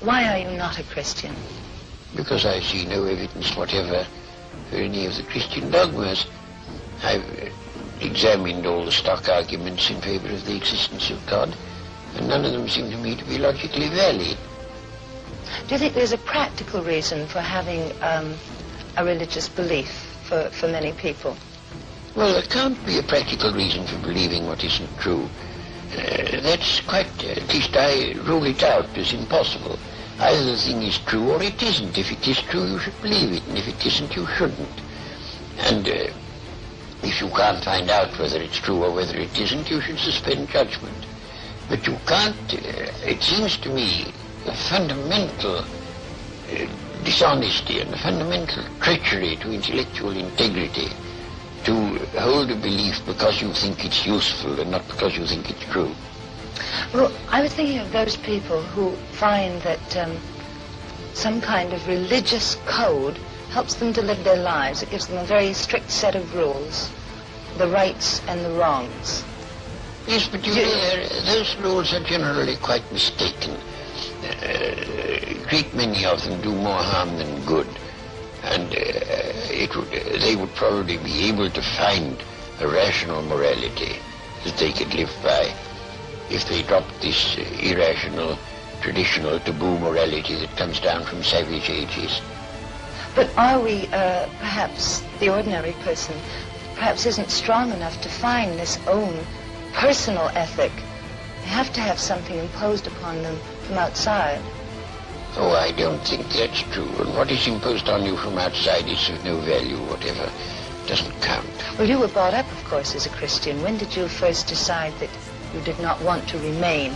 Why are you not a Christian? Because I see no evidence whatever for any of the Christian dogmas. I've examined all the stock arguments in favor of the existence of God, and none of them seem to me to be logically valid. Do you think there's a practical reason for having a religious belief for many people? Well, there can't be a practical reason for believing what isn't true. That's quite, at least I rule it out as impossible. Either the thing is true or it isn't. If it is true, you should believe it, and if it isn't, you shouldn't. And if you can't find out whether it's true or whether it isn't, you should suspend judgment. But you can't, it seems to me, a fundamental dishonesty and a fundamental treachery to intellectual integrity to hold a belief because you think it's useful and not because you think it's true. Well, I was thinking of those people who find that some kind of religious code helps them to live their lives. It gives them a very strict set of rules, the rights and the wrongs. Yes, but you know, those rules are generally quite mistaken. A great many of them do more harm than good. And they would probably be able to find a rational morality that they could live by if they dropped this irrational, traditional, taboo morality that comes down from savage ages. But are we, perhaps the ordinary person, perhaps isn't strong enough to find this own personal ethic? They have to have something imposed upon them from outside. Oh, I don't think that's true. And what is imposed on you from outside is of no value whatever. It doesn't count. Well, you were brought up, of course, as a Christian. When did you first decide that you did not want to remain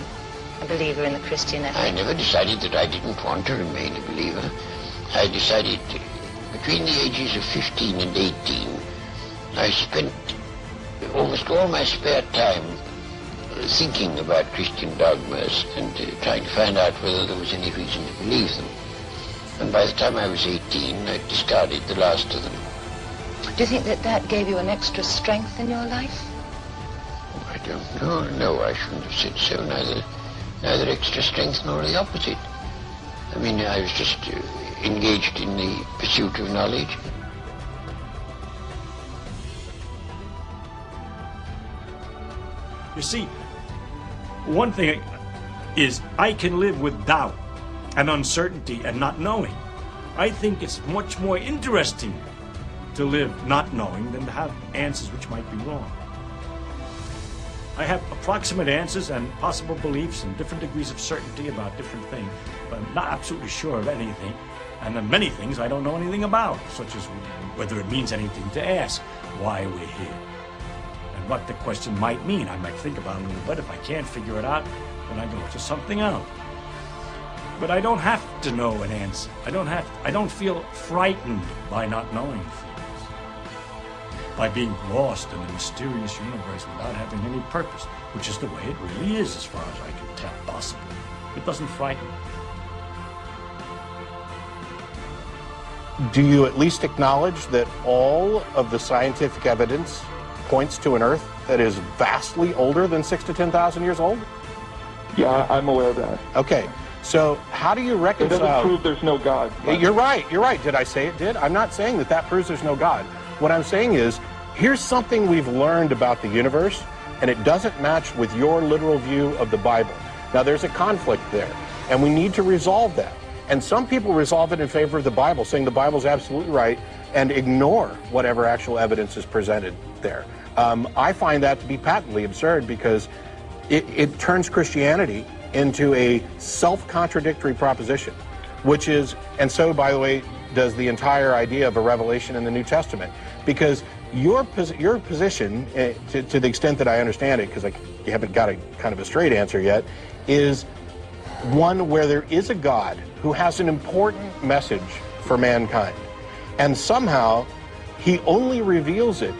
a believer in the Christian ethic? I never decided that I didn't want to remain a believer. I decided between the ages of 15 and 18, I spent almost all my spare time thinking about Christian dogmas and trying to find out whether there was any reason to believe them. And by the time I was 18, I discarded the last of them. Do you think that that gave you an extra strength in your life? Oh, I don't know. No, I shouldn't have said so. Neither extra strength nor the opposite. I mean, I was just engaged in the pursuit of knowledge. You see, one thing is I can live with doubt and uncertainty and not knowing. I think it's much more interesting to live not knowing than to have answers which might be wrong. I have approximate answers and possible beliefs and different degrees of certainty about different things, but I'm not absolutely sure of anything. And then many things I don't know anything about, such as whether it means anything to ask why we're here. What the question might mean. I might think about it a little bit. If I can't figure it out, then I go to something else. But I don't have to know an answer. I don't feel frightened by not knowing things, by being lost in a mysterious universe without having any purpose, which is the way it really is as far as I can tell, possibly. It doesn't frighten me. Do you at least acknowledge that all of the scientific evidence points to an Earth that is vastly older than 6,000 to 10,000 years old? Yeah, I'm aware of that. Okay, so how do you reconcile... It doesn't prove there's no God. You're right. Did I say it did? I'm not saying that proves there's no God. What I'm saying is, here's something we've learned about the universe, and it doesn't match with your literal view of the Bible. Now, there's a conflict there, and we need to resolve that. And some people resolve it in favor of the Bible, saying the Bible's absolutely right, and ignore whatever actual evidence is presented there. I find that to be patently absurd because it turns Christianity into a self-contradictory proposition, which is, and so, by the way, does the entire idea of a revelation in the New Testament. Because your position, to the extent that I understand it, because you haven't got a kind of a straight answer yet, is one where there is a God who has an important message for mankind. And somehow, he only reveals it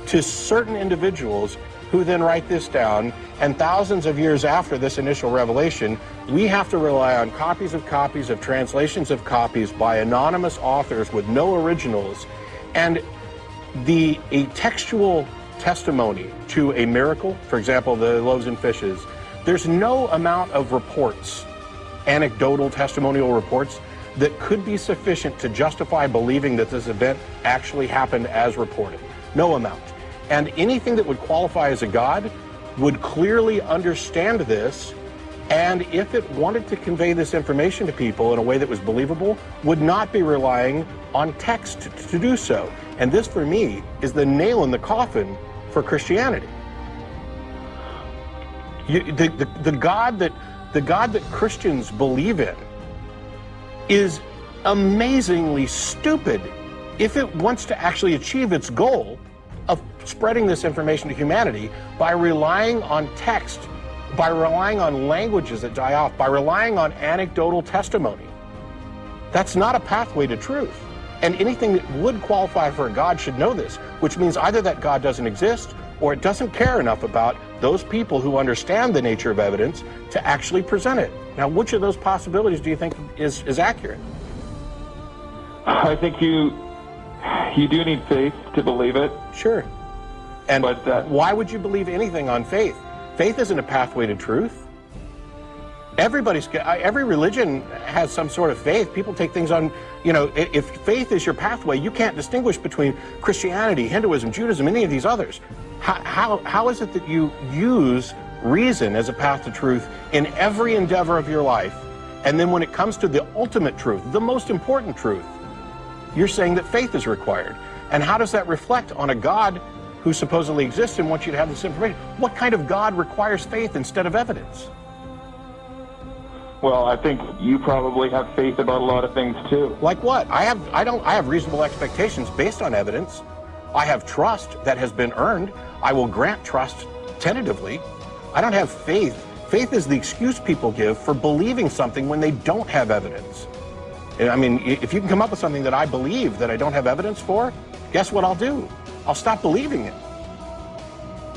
to certain individuals who then write this down, and thousands of years after this initial revelation, we have to rely on copies of translations of copies by anonymous authors with no originals, and a textual testimony to a miracle, for example, the loaves and fishes. There's no amount of reports anecdotal testimonial reports that could be sufficient to justify believing that this event actually happened as reported. No amount. And anything that would qualify as a god would clearly understand this, and if it wanted to convey this information to people in a way that was believable, would not be relying on text to do so. And this, for me, is the nail in the coffin for Christianity. The God that Christians believe in is amazingly stupid if it wants to actually achieve its goal of spreading this information to humanity by relying on text, by relying on languages that die off, by relying on anecdotal testimony. That's not a pathway to truth. And anything that would qualify for a God should know this, which means either that God doesn't exist or it doesn't care enough about those people who understand the nature of evidence to actually present it. Now, which of those possibilities do you think is accurate? I think you do need faith to believe it. Sure. And why would you believe anything on faith? Faith isn't a pathway to truth. Every religion has some sort of faith. People take things on, if faith is your pathway, you can't distinguish between Christianity, Hinduism, Judaism, any of these others. How is it that you use reason as a path to truth in every endeavor of your life, and then when it comes to the ultimate truth, the most important truth, you're saying that faith is required? And how does that reflect on a God who supposedly exists and wants you to have this information? What kind of God requires faith instead of evidence? Well, I think you probably have faith about a lot of things too. Like what? I have reasonable expectations based on evidence. I have trust that has been earned. I will grant trust tentatively. I don't have faith. Faith is the excuse people give for believing something when they don't have evidence. I mean, if you can come up with something that I believe that I don't have evidence for, guess what I'll do? I'll stop believing it.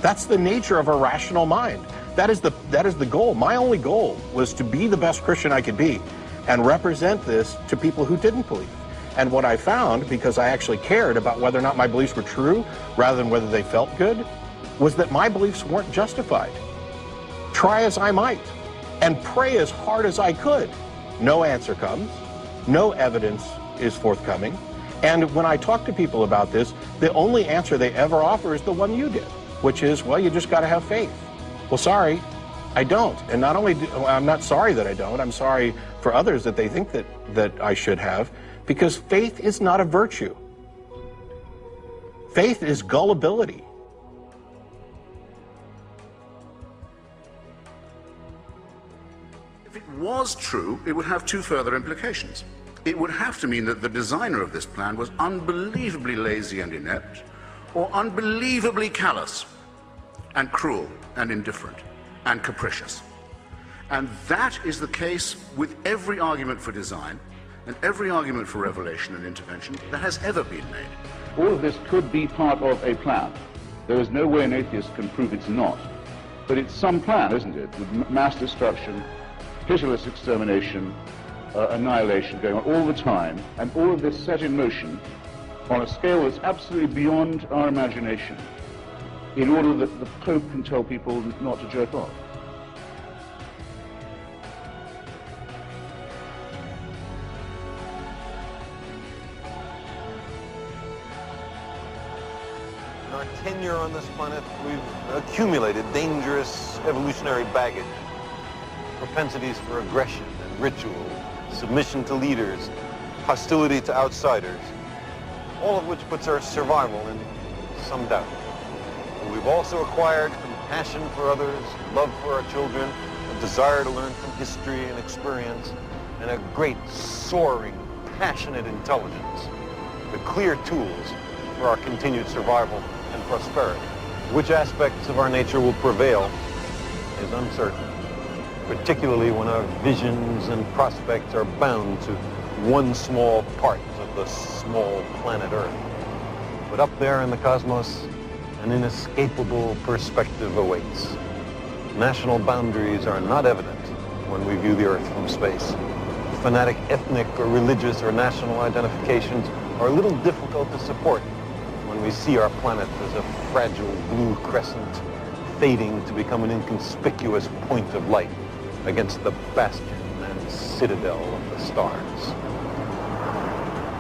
That's the nature of a rational mind. That is the goal. My only goal was to be the best Christian I could be and represent this to people who didn't believe. And what I found, because I actually cared about whether or not my beliefs were true rather than whether they felt good, was that my beliefs weren't justified. Try as I might and pray as hard as I could, no answer comes, no evidence is forthcoming. And when I talk to people about this, the only answer they ever offer is the one you did, which is, well, you just got to have faith. Well, sorry, I don't. And not only I'm not sorry that I don't, I'm sorry for others that they think that I should have, because faith is not a virtue. Faith is gullibility. If it was true, it would have two further implications. It would have to mean that the designer of this plan was unbelievably lazy and inept, or unbelievably callous and cruel and indifferent and capricious. And that is the case with every argument for design and every argument for revelation and intervention that has ever been made. All of this could be part of a plan. There is no way an atheist can prove it's not. But it's some plan, isn't it? With mass destruction, pitiless extermination, annihilation going on all the time, and all of this set in motion on a scale that's absolutely beyond our imagination, in order that the Pope can tell people not to jerk off. In our tenure on this planet, we've accumulated dangerous evolutionary baggage, propensities for aggression and ritual, submission to leaders, hostility to outsiders, all of which puts our survival in some doubt. We've also acquired compassion for others, love for our children, a desire to learn from history and experience, and a great, soaring, passionate intelligence, the clear tools for our continued survival and prosperity. Which aspects of our nature will prevail is uncertain, particularly when our visions and prospects are bound to one small part of the small planet Earth. But up there in the cosmos, an inescapable perspective awaits. National boundaries are not evident when we view the Earth from space. Fanatic ethnic or religious or national identifications are a little difficult to support when we see our planet as a fragile blue crescent fading to become an inconspicuous point of light against the bastion and citadel of the stars.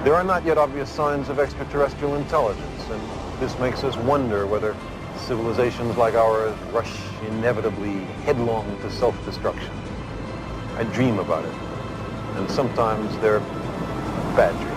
There are not yet obvious signs of extraterrestrial intelligence, and this makes us wonder whether civilizations like ours rush inevitably headlong to self-destruction. I dream about it, and sometimes they're bad dreams.